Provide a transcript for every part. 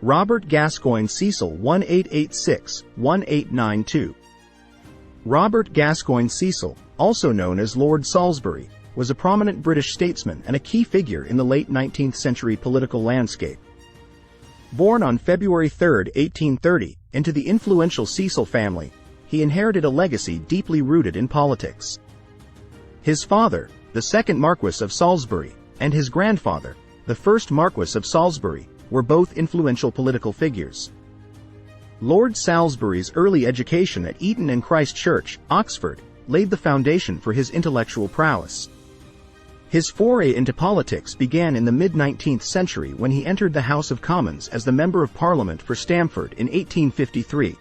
Robert Gascoigne Cecil 1886-1892. Robert Gascoigne Cecil, also known as Lord Salisbury, was a prominent British statesman and a key figure in the late 19th century political landscape. Born on February 3, 1830, into the influential Cecil family, he inherited a legacy deeply rooted in politics. His father, the second Marquess of Salisbury, and his grandfather, the first Marquess of Salisbury, were both influential political figures. Lord Salisbury's early education at Eton and Christ Church, Oxford, laid the foundation for his intellectual prowess. His foray into politics began in the mid-19th century when he entered the House of Commons as the Member of Parliament for Stamford in 1853.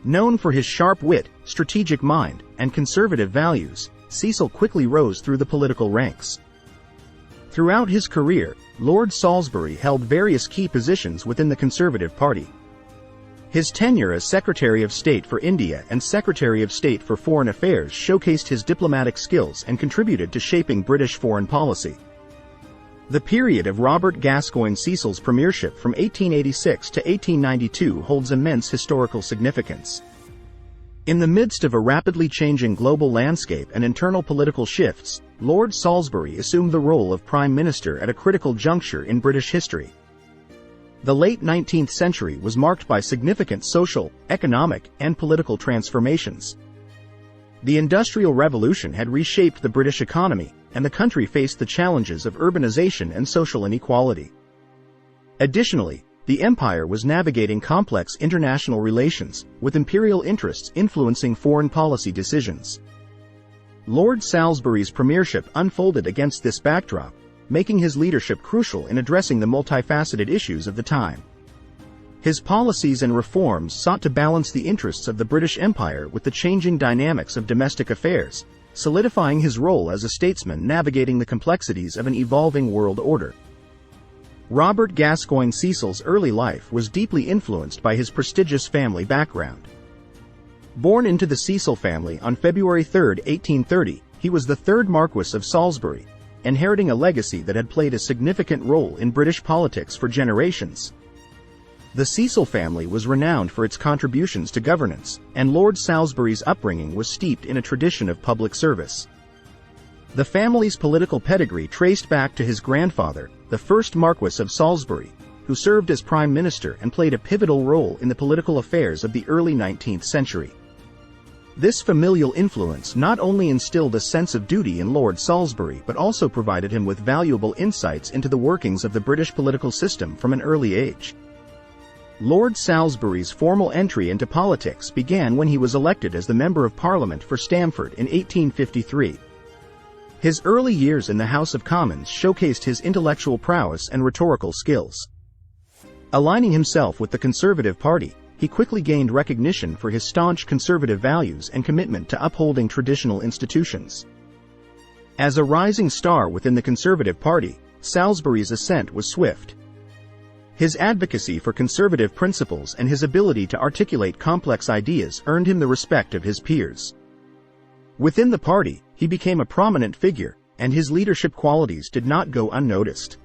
Known for his sharp wit, strategic mind, and conservative values, Cecil quickly rose through the political ranks. Throughout his career, Lord Salisbury held various key positions within the Conservative Party. His tenure as Secretary of State for India and Secretary of State for Foreign Affairs showcased his diplomatic skills and contributed to shaping British foreign policy. The period of Robert Gascoigne Cecil's premiership from 1886 to 1892 holds immense historical significance. In the midst of a rapidly changing global landscape and internal political shifts, Lord Salisbury assumed the role of Prime Minister at a critical juncture in British history. The late 19th century was marked by significant social, economic, and political transformations. The Industrial Revolution had reshaped the British economy, and the country faced the challenges of urbanization and social inequality. Additionally, the empire was navigating complex international relations, with imperial interests influencing foreign policy decisions. Lord Salisbury's premiership unfolded against this backdrop, making his leadership crucial in addressing the multifaceted issues of the time. His policies and reforms sought to balance the interests of the British Empire with the changing dynamics of domestic affairs, solidifying his role as a statesman navigating the complexities of an evolving world order. Robert Gascoigne Cecil's early life was deeply influenced by his prestigious family background. Born into the Cecil family on February 3, 1830, he was the third Marquess of Salisbury, inheriting a legacy that had played a significant role in British politics for generations. The Cecil family was renowned for its contributions to governance, and Lord Salisbury's upbringing was steeped in a tradition of public service. The family's political pedigree traced back to his grandfather, the first Marquess of Salisbury, who served as Prime Minister and played a pivotal role in the political affairs of the early 19th century. This familial influence not only instilled a sense of duty in Lord Salisbury but also provided him with valuable insights into the workings of the British political system from an early age. Lord Salisbury's formal entry into politics began when he was elected as the Member of Parliament for Stamford in 1853. His early years in the House of Commons showcased his intellectual prowess and rhetorical skills. Aligning himself with the Conservative Party, he quickly gained recognition for his staunch conservative values and commitment to upholding traditional institutions. As a rising star within the Conservative Party, Salisbury's ascent was swift. His advocacy for conservative principles and his ability to articulate complex ideas earned him the respect of his peers. Within the party, he became a prominent figure, and his leadership qualities did not go unnoticed.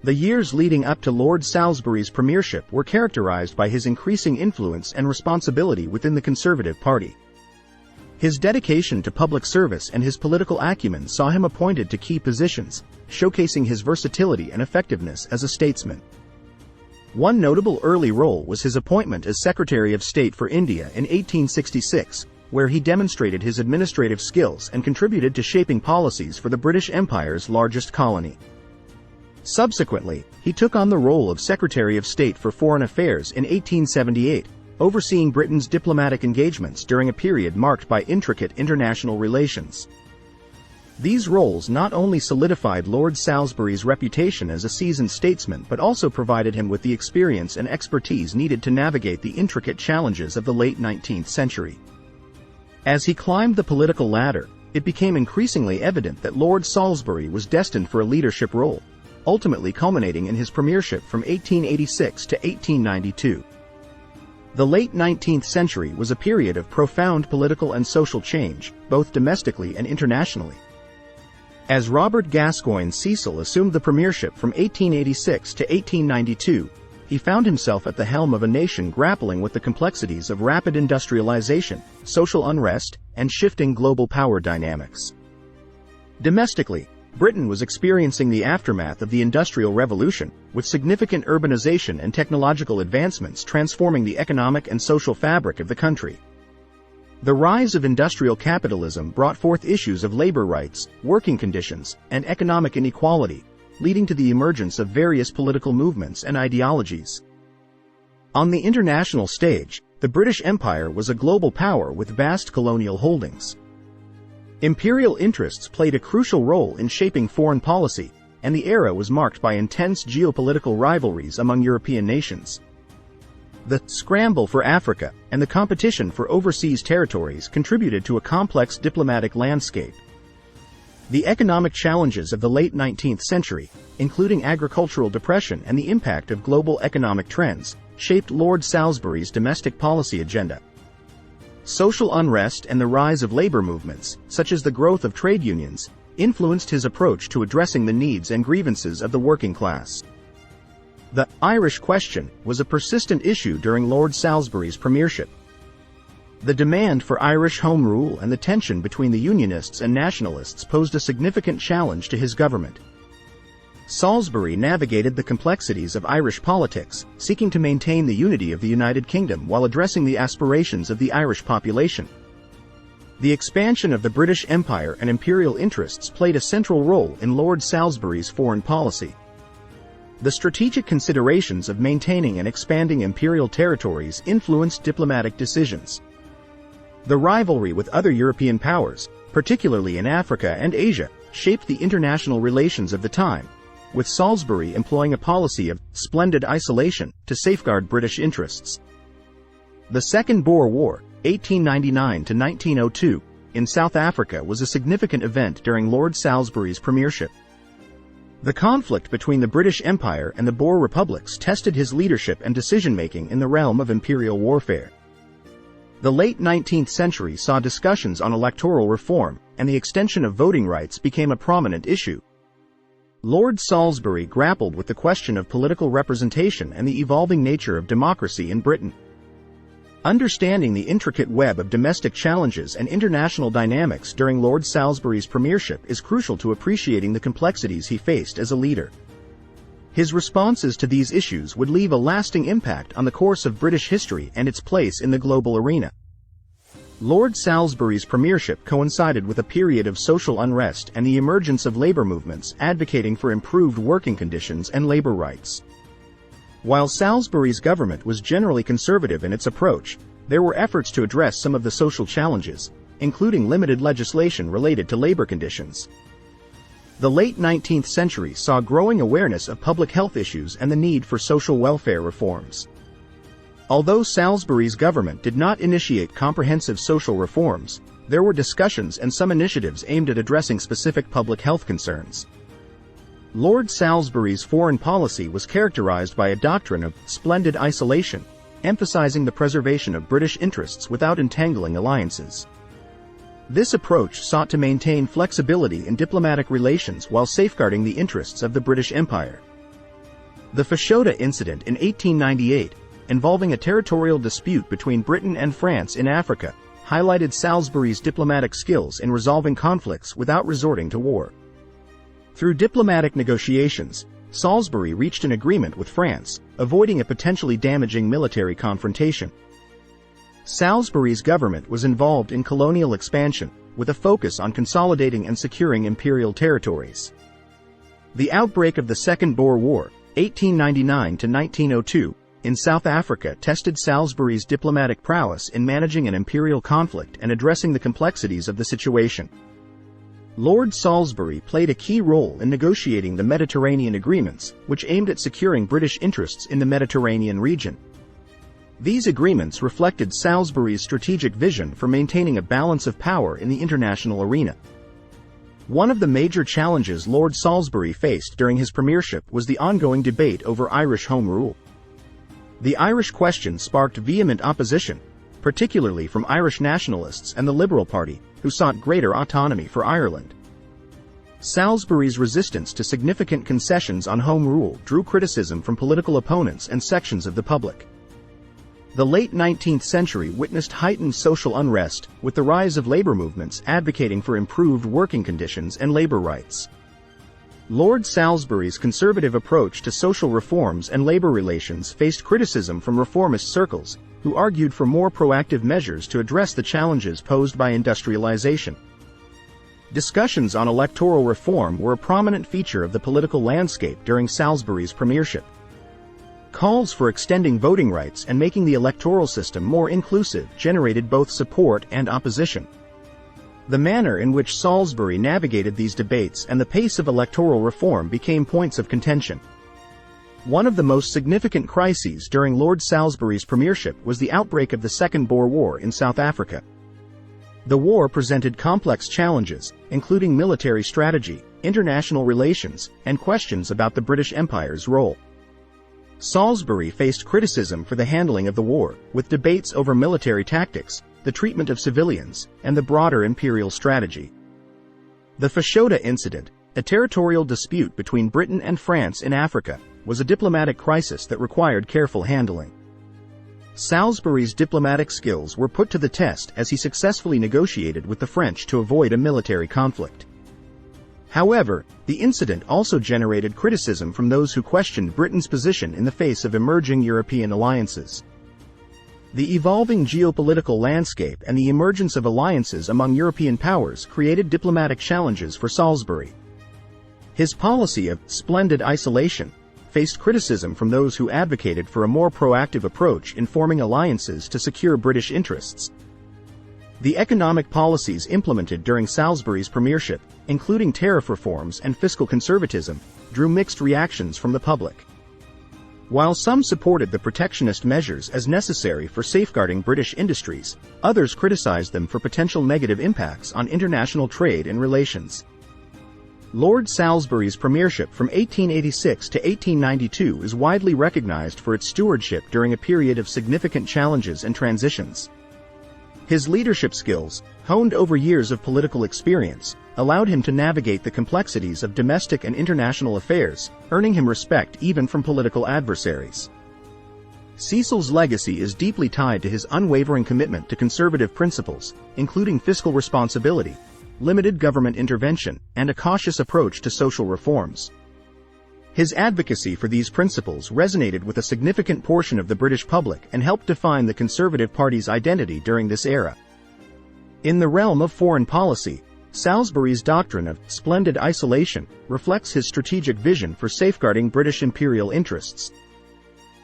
The years leading up to Lord Salisbury's premiership were characterized by his increasing influence and responsibility within the Conservative Party. His dedication to public service and his political acumen saw him appointed to key positions, showcasing his versatility and effectiveness as a statesman. One notable early role was his appointment as Secretary of State for India in 1866, where he demonstrated his administrative skills and contributed to shaping policies for the British Empire's largest colony. Subsequently, he took on the role of Secretary of State for Foreign Affairs in 1878, overseeing Britain's diplomatic engagements during a period marked by intricate international relations. These roles not only solidified Lord Salisbury's reputation as a seasoned statesman but also provided him with the experience and expertise needed to navigate the intricate challenges of the late 19th century. As he climbed the political ladder, it became increasingly evident that Lord Salisbury was destined for a leadership role, ultimately culminating in his premiership from 1886 to 1892. The late 19th century was a period of profound political and social change, both domestically and internationally. As Robert Gascoigne Cecil assumed the premiership from 1886 to 1892, he found himself at the helm of a nation grappling with the complexities of rapid industrialization, social unrest, and shifting global power dynamics. Domestically, Britain was experiencing the aftermath of the Industrial Revolution, with significant urbanization and technological advancements transforming the economic and social fabric of the country. The rise of industrial capitalism brought forth issues of labor rights, working conditions, and economic inequality, leading to the emergence of various political movements and ideologies. On the international stage, the British Empire was a global power with vast colonial holdings. Imperial interests played a crucial role in shaping foreign policy, and the era was marked by intense geopolitical rivalries among European nations. The scramble for Africa and the competition for overseas territories contributed to a complex diplomatic landscape. The economic challenges of the late 19th century, including agricultural depression and the impact of global economic trends, shaped Lord Salisbury's domestic policy agenda. Social unrest and the rise of labor movements, such as the growth of trade unions, influenced his approach to addressing the needs and grievances of the working class. The Irish question was a persistent issue during Lord Salisbury's premiership. The demand for Irish Home Rule and the tension between the Unionists and Nationalists posed a significant challenge to his government. Salisbury navigated the complexities of Irish politics, seeking to maintain the unity of the United Kingdom while addressing the aspirations of the Irish population. The expansion of the British Empire and imperial interests played a central role in Lord Salisbury's foreign policy. The strategic considerations of maintaining and expanding imperial territories influenced diplomatic decisions. The rivalry with other European powers, particularly in Africa and Asia, shaped the international relations of the time, with Salisbury employing a policy of splendid isolation to safeguard British interests. The Second Boer War, 1899 to 1902, in South Africa was a significant event during Lord Salisbury's premiership. The conflict between the British Empire and the Boer republics tested his leadership and decision-making in the realm of imperial warfare. The late 19th century saw discussions on electoral reform, and the extension of voting rights became a prominent issue. Lord Salisbury grappled with the question of political representation and the evolving nature of democracy in Britain. Understanding the intricate web of domestic challenges and international dynamics during Lord Salisbury's premiership is crucial to appreciating the complexities he faced as a leader. His responses to these issues would leave a lasting impact on the course of British history and its place in the global arena. Lord Salisbury's premiership coincided with a period of social unrest and the emergence of labor movements advocating for improved working conditions and labor rights. While Salisbury's government was generally conservative in its approach, there were efforts to address some of the social challenges, including limited legislation related to labor conditions. The late 19th century saw growing awareness of public health issues and the need for social welfare reforms. Although Salisbury's government did not initiate comprehensive social reforms, there were discussions and some initiatives aimed at addressing specific public health concerns. Lord Salisbury's foreign policy was characterized by a doctrine of splendid isolation, emphasizing the preservation of British interests without entangling alliances. This approach sought to maintain flexibility in diplomatic relations while safeguarding the interests of the British Empire. The Fashoda incident in 1898, involving a territorial dispute between Britain and France in Africa, highlighted Salisbury's diplomatic skills in resolving conflicts without resorting to war. Through diplomatic negotiations, Salisbury reached an agreement with France, avoiding a potentially damaging military confrontation. Salisbury's government was involved in colonial expansion, with a focus on consolidating and securing imperial territories. The outbreak of the Second Boer War, 1899 to 1902, in South Africa tested Salisbury's diplomatic prowess in managing an imperial conflict and addressing the complexities of the situation. Lord Salisbury played a key role in negotiating the Mediterranean agreements, which aimed at securing British interests in the Mediterranean region. These agreements reflected Salisbury's strategic vision for maintaining a balance of power in the international arena. One of the major challenges Lord Salisbury faced during his premiership was the ongoing debate over Irish Home Rule. The Irish question sparked vehement opposition, particularly from Irish nationalists and the Liberal Party, who sought greater autonomy for Ireland. Salisbury's resistance to significant concessions on home rule drew criticism from political opponents and sections of the public. The late 19th century witnessed heightened social unrest, with the rise of labor movements advocating for improved working conditions and labor rights. Lord Salisbury's conservative approach to social reforms and labor relations faced criticism from reformist circles, who argued for more proactive measures to address the challenges posed by industrialization. Discussions on electoral reform were a prominent feature of the political landscape during Salisbury's premiership. Calls for extending voting rights and making the electoral system more inclusive generated both support and opposition. The manner in which Salisbury navigated these debates and the pace of electoral reform became points of contention. One of the most significant crises during Lord Salisbury's premiership was the outbreak of the Second Boer War in South Africa. The war presented complex challenges, including military strategy, international relations, and questions about the British Empire's role. Salisbury faced criticism for the handling of the war, with debates over military tactics, the treatment of civilians, and the broader imperial strategy. The Fashoda incident, a territorial dispute between Britain and France in Africa, was a diplomatic crisis that required careful handling. Salisbury's diplomatic skills were put to the test as he successfully negotiated with the French to avoid a military conflict. However, the incident also generated criticism from those who questioned Britain's position in the face of emerging European alliances. The evolving geopolitical landscape and the emergence of alliances among European powers created diplomatic challenges for Salisbury. His policy of splendid isolation faced criticism from those who advocated for a more proactive approach in forming alliances to secure British interests. The economic policies implemented during Salisbury's premiership, including tariff reforms and fiscal conservatism, drew mixed reactions from the public. While some supported the protectionist measures as necessary for safeguarding British industries, others criticized them for potential negative impacts on international trade and relations. Lord Salisbury's premiership from 1886 to 1892 is widely recognized for its stewardship during a period of significant challenges and transitions. His leadership skills, honed over years of political experience, allowed him to navigate the complexities of domestic and international affairs, earning him respect even from political adversaries. Cecil's legacy is deeply tied to his unwavering commitment to conservative principles, including fiscal responsibility, limited government intervention, and a cautious approach to social reforms. His advocacy for these principles resonated with a significant portion of the British public and helped define the Conservative Party's identity during this era. In the realm of foreign policy, Salisbury's doctrine of splendid isolation reflects his strategic vision for safeguarding British imperial interests.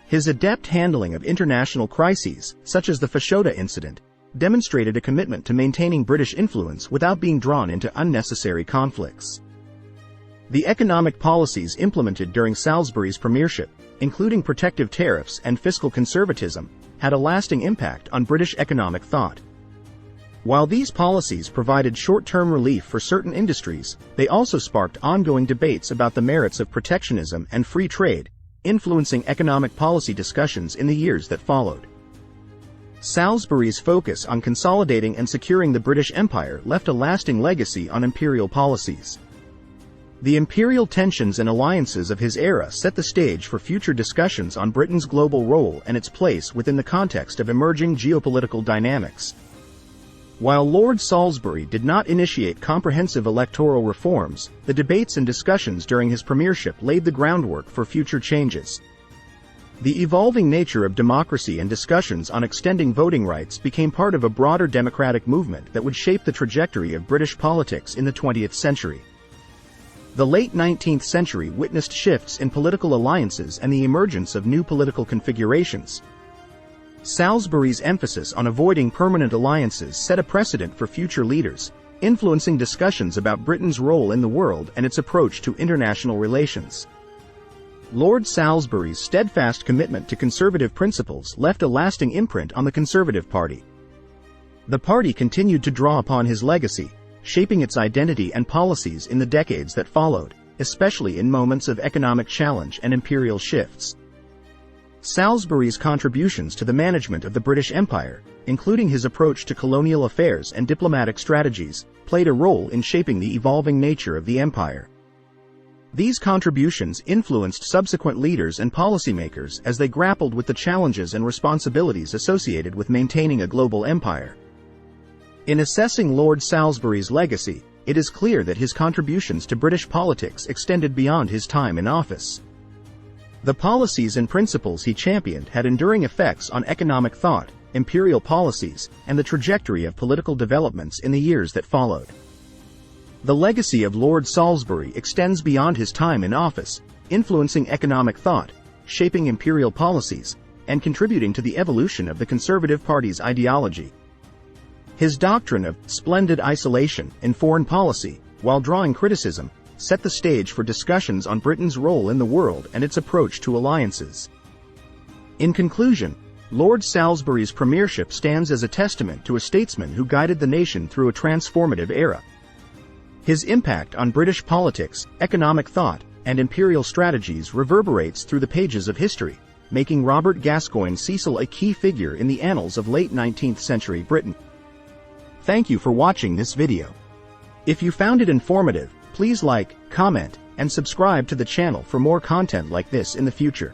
His adept handling of international crises, such as the Fashoda incident, demonstrated a commitment to maintaining British influence without being drawn into unnecessary conflicts. The economic policies implemented during Salisbury's premiership, including protective tariffs and fiscal conservatism, had a lasting impact on British economic thought. While these policies provided short-term relief for certain industries, they also sparked ongoing debates about the merits of protectionism and free trade, influencing economic policy discussions in the years that followed. Salisbury's focus on consolidating and securing the British Empire left a lasting legacy on imperial policies. The imperial tensions and alliances of his era set the stage for future discussions on Britain's global role and its place within the context of emerging geopolitical dynamics. While Lord Salisbury did not initiate comprehensive electoral reforms, the debates and discussions during his premiership laid the groundwork for future changes. The evolving nature of democracy and discussions on extending voting rights became part of a broader democratic movement that would shape the trajectory of British politics in the 20th century. The late 19th century witnessed shifts in political alliances and the emergence of new political configurations. Salisbury's emphasis on avoiding permanent alliances set a precedent for future leaders, influencing discussions about Britain's role in the world and its approach to international relations. Lord Salisbury's steadfast commitment to conservative principles left a lasting imprint on the Conservative Party. The party continued to draw upon his legacy, shaping its identity and policies in the decades that followed, especially in moments of economic challenge and imperial shifts. Salisbury's contributions to the management of the British Empire, including his approach to colonial affairs and diplomatic strategies, played a role in shaping the evolving nature of the empire. These contributions influenced subsequent leaders and policymakers as they grappled with the challenges and responsibilities associated with maintaining a global empire. In assessing Lord Salisbury's legacy, it is clear that his contributions to British politics extended beyond his time in office. The policies and principles he championed had enduring effects on economic thought, imperial policies, and the trajectory of political developments in the years that followed. The legacy of Lord Salisbury extends beyond his time in office, influencing economic thought, shaping imperial policies, and contributing to the evolution of the Conservative Party's ideology. His doctrine of splendid isolation in foreign policy, while drawing criticism, set the stage for discussions on Britain's role in the world and its approach to alliances. In conclusion, Lord Salisbury's premiership stands as a testament to a statesman who guided the nation through a transformative era. His impact on British politics, economic thought, and imperial strategies reverberates through the pages of history, making Robert Gascoigne Cecil a key figure in the annals of late 19th century Britain. Thank you for watching this video. If you found it informative, please like, comment, and subscribe to the channel for more content like this in the future.